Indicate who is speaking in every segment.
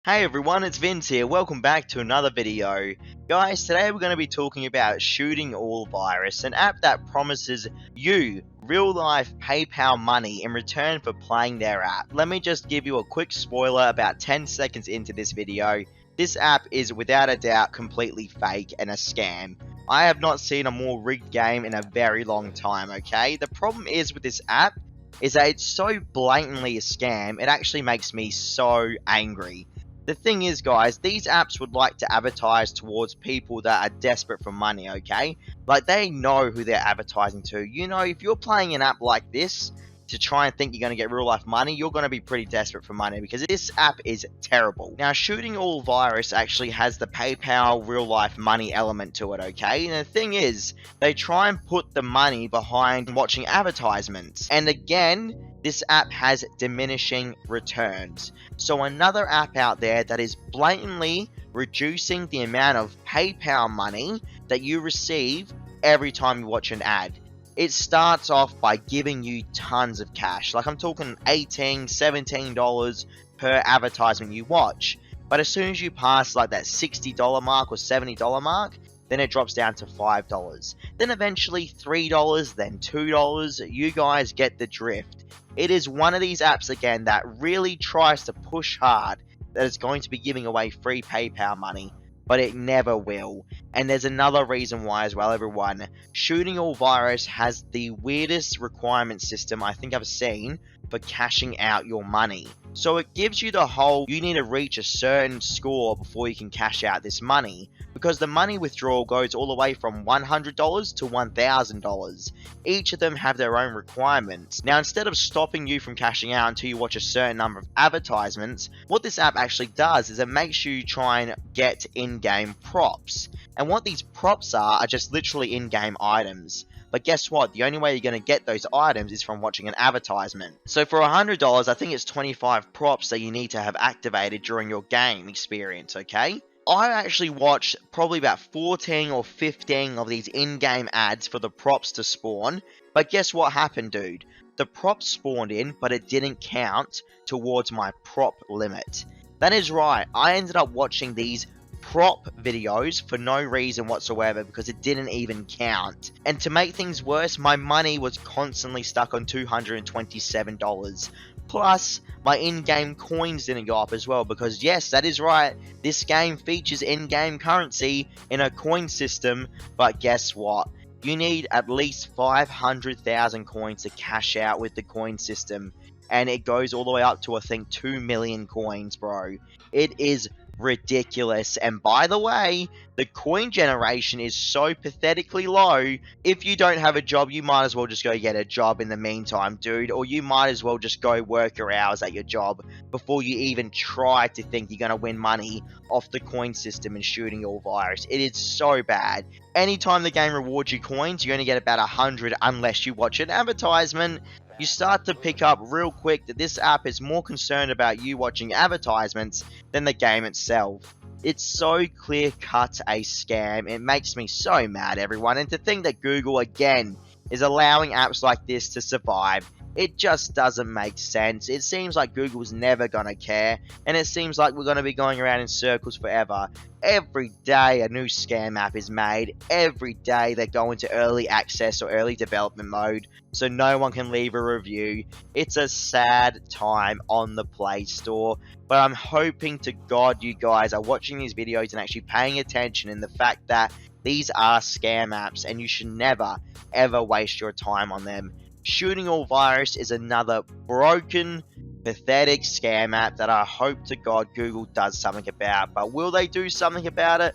Speaker 1: Hey everyone, it's Vince here. Welcome back to another video. Guys, today we're going to be talking about Shooting All Virus, an app that promises you real-life PayPal money in return for playing their app. Let me just give you a quick spoiler about 10 seconds into this video. This app is without a doubt completely fake and a scam. I have not seen a more rigged game in a very long time, okay? The problem is with this app is that it's so blatantly a scam, it actually makes me so angry. The thing is, guys, these apps would like to advertise towards people that are desperate for money, okay? Like, they know who they're advertising to. You know, if you're playing an app like this to try and think you're going to get real-life money, you're going to be pretty desperate for money because this app is terrible. Now, Shooting All Virus actually has the PayPal real-life money element to it, okay? And the thing is, they try and put the money behind watching advertisements. And again, this app has diminishing returns. So another app out there that is blatantly reducing the amount of PayPal money that you receive every time you watch an ad. It starts off by giving you tons of cash. Like, I'm talking $18, $17 per advertisement you watch. But as soon as you pass like that $60 mark or $70 mark, then it drops down to $5. Then eventually $3, then $2. You guys get the drift. It is one of these apps again that really tries to push hard that it's going to be giving away free PayPal money, but it never will. And there's another reason why as well, everyone. Shooting All Virus has the weirdest requirement system I think I've seen for cashing out your money. So it gives you the whole, you need to reach a certain score before you can cash out this money, because the money withdrawal goes all the way from $100 to $1,000. Each of them have their own requirements. Now, instead of stopping you from cashing out until you watch a certain number of advertisements, what this app actually does is it makes you try and get in-game props. And what these props are just literally in-game items. But guess what? The only way you're going to get those items is from watching an advertisement. So for $100, I think it's 25 props that you need to have activated during your game experience, okay? I actually watched probably about 14 or 15 of these in-game ads for the props to spawn. But guess what happened, dude? The props spawned in, but it didn't count towards my prop limit. That is right. I ended up watching these prop videos for no reason whatsoever because it didn't even count. And to make things worse, my money was constantly stuck on $227. Plus, my in-game coins didn't go up as well because yes, that is right, this game features in-game currency in a coin system, but guess what? You need at least 500,000 coins to cash out with the coin system, and it goes all the way up to I think 2 million coins, bro. It is ridiculous. And by the way, the coin generation is so pathetically low. If you don't have a job, you might as well just go get a job in the meantime, dude, or you might as well just go work your hours at your job before you even try to think you're going to win money off the coin system and Shooting All Virus. It is so bad. Anytime the game rewards you coins, you only get about 100 unless you watch an advertisement. You start to pick up real quick that this app is more concerned about you watching advertisements than the game itself. It's so clear-cut a scam. It makes me so mad, everyone. And to think that Google, again, is allowing apps like this to survive, it just doesn't make sense. It seems like Google's never gonna care, and it seems like we're gonna be going around in circles forever. Every day a new scam app is made. Every day they go into early access or early development mode, so no one can leave a review. It's a sad time on the Play Store, but I'm hoping to God you guys are watching these videos and actually paying attention in the fact that these are scam apps, and you should never, ever waste your time on them. Shooting All Virus is another broken, pathetic scam app that I hope to God Google does something about. But will they do something about it?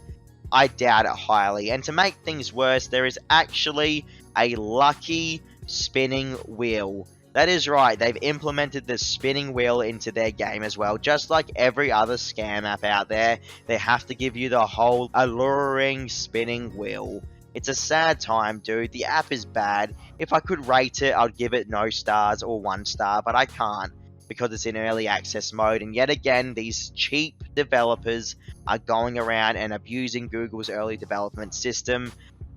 Speaker 1: I doubt it highly. And to make things worse, there is actually a lucky spinning wheel. That is right, they've implemented the spinning wheel into their game as well. Just like every other scam app out there, they have to give you the whole alluring spinning wheel. It's a sad time, dude. The app is bad. If I could rate it, I'd give it no stars or 1 star, but I can't because it's in early access mode. And yet again, these cheap developers are going around and abusing Google's early development system.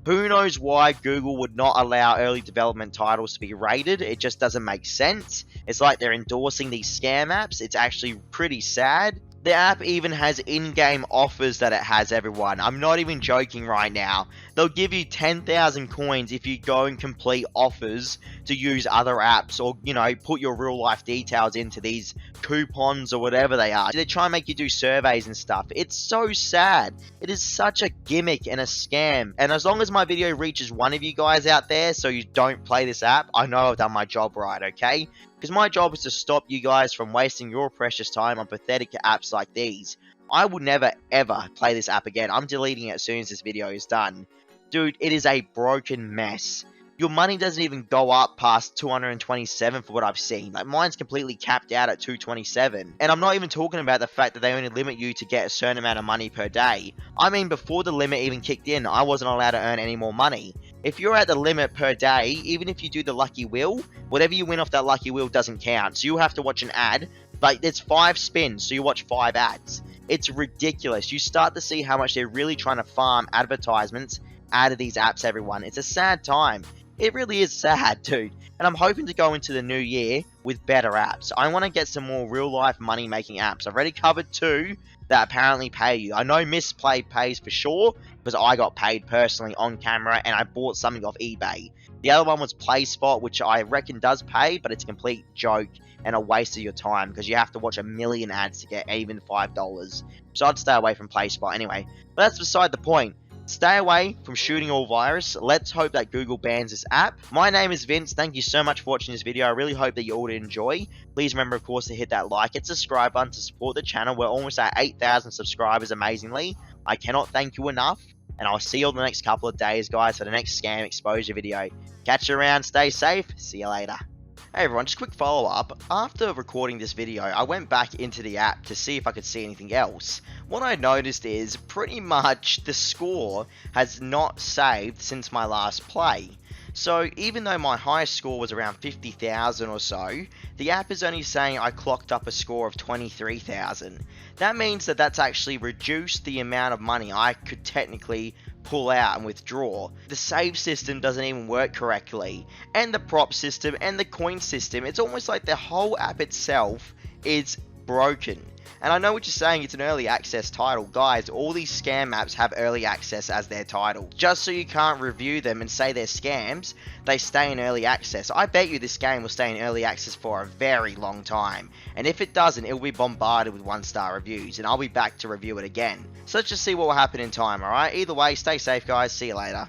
Speaker 1: Who knows why Google would not allow early development titles to be rated? It just doesn't make sense. It's like they're endorsing these scam apps. It's actually pretty sad. The app even has in-game offers that it has, everyone. I'm not even joking right now. They'll give you 10,000 coins if you go and complete offers to use other apps, or, you know, put your real life details into these coupons or whatever they are. They try and make you do surveys and stuff. It's so sad. It is such a gimmick and a scam. And as long as my video reaches one of you guys out there so you don't play this app, I know I've done my job right, okay? Because my job is to stop you guys from wasting your precious time on pathetic apps like these. I would never ever play this app again. I'm deleting it as soon as this video is done. Dude, it is a broken mess. Your money doesn't even go up past 227 for what I've seen. Like, mine's completely capped out at 227. And I'm not even talking about the fact that they only limit you to get a certain amount of money per day. I mean, before the limit even kicked in, I wasn't allowed to earn any more money. If you're at the limit per day, even if you do the lucky wheel, whatever you win off that lucky wheel doesn't count. So you have to watch an ad. Like, there's 5 spins, so you watch 5 ads. It's ridiculous. You start to see how much they're really trying to farm advertisements out of these apps, everyone. It's a sad time. It really is sad, dude. And I'm hoping to go into the new year with better apps. I want to get some more real-life money-making apps. I've already covered 2 that apparently pay you. I know Misplay pays for sure, because I got paid personally on camera, and I bought something off eBay. The other one was PlaySpot, which I reckon does pay, but it's a complete joke and a waste of your time, because you have to watch a million ads to get even $5. So I'd stay away from PlaySpot anyway. But that's beside the point. Stay away from shooting all virus. Let's hope that Google bans this app. My name is Vince. Thank you so much for watching this video. I really hope that you all enjoy. Please remember, of course, to hit that like and subscribe button to support the channel. We're almost at 8,000 subscribers, amazingly. I cannot thank you enough. And I'll see you all the next couple of days, guys, for the next scam exposure video. Catch you around. Stay safe. See you later. Hey everyone, just a quick follow up. After recording this video, I went back into the app to see if I could see anything else. What I noticed is pretty much the score has not saved since my last play. So even though my highest score was around 50,000 or so, the app is only saying I clocked up a score of 23,000. That means that that's actually reduced the amount of money I could technically pull out and withdraw. The save system doesn't even work correctly, and the prop system and the coin system, it's almost like the whole app itself is broken. And I know what you're saying, it's an early access title. Guys, all these scam apps have early access as their title. Just so you can't review them and say they're scams, they stay in early access. I bet you this game will stay in early access for a very long time. And if it doesn't, it will be bombarded with 1-star reviews, and I'll be back to review it again. So let's just see what will happen in time, alright? Either way, stay safe guys, see you later.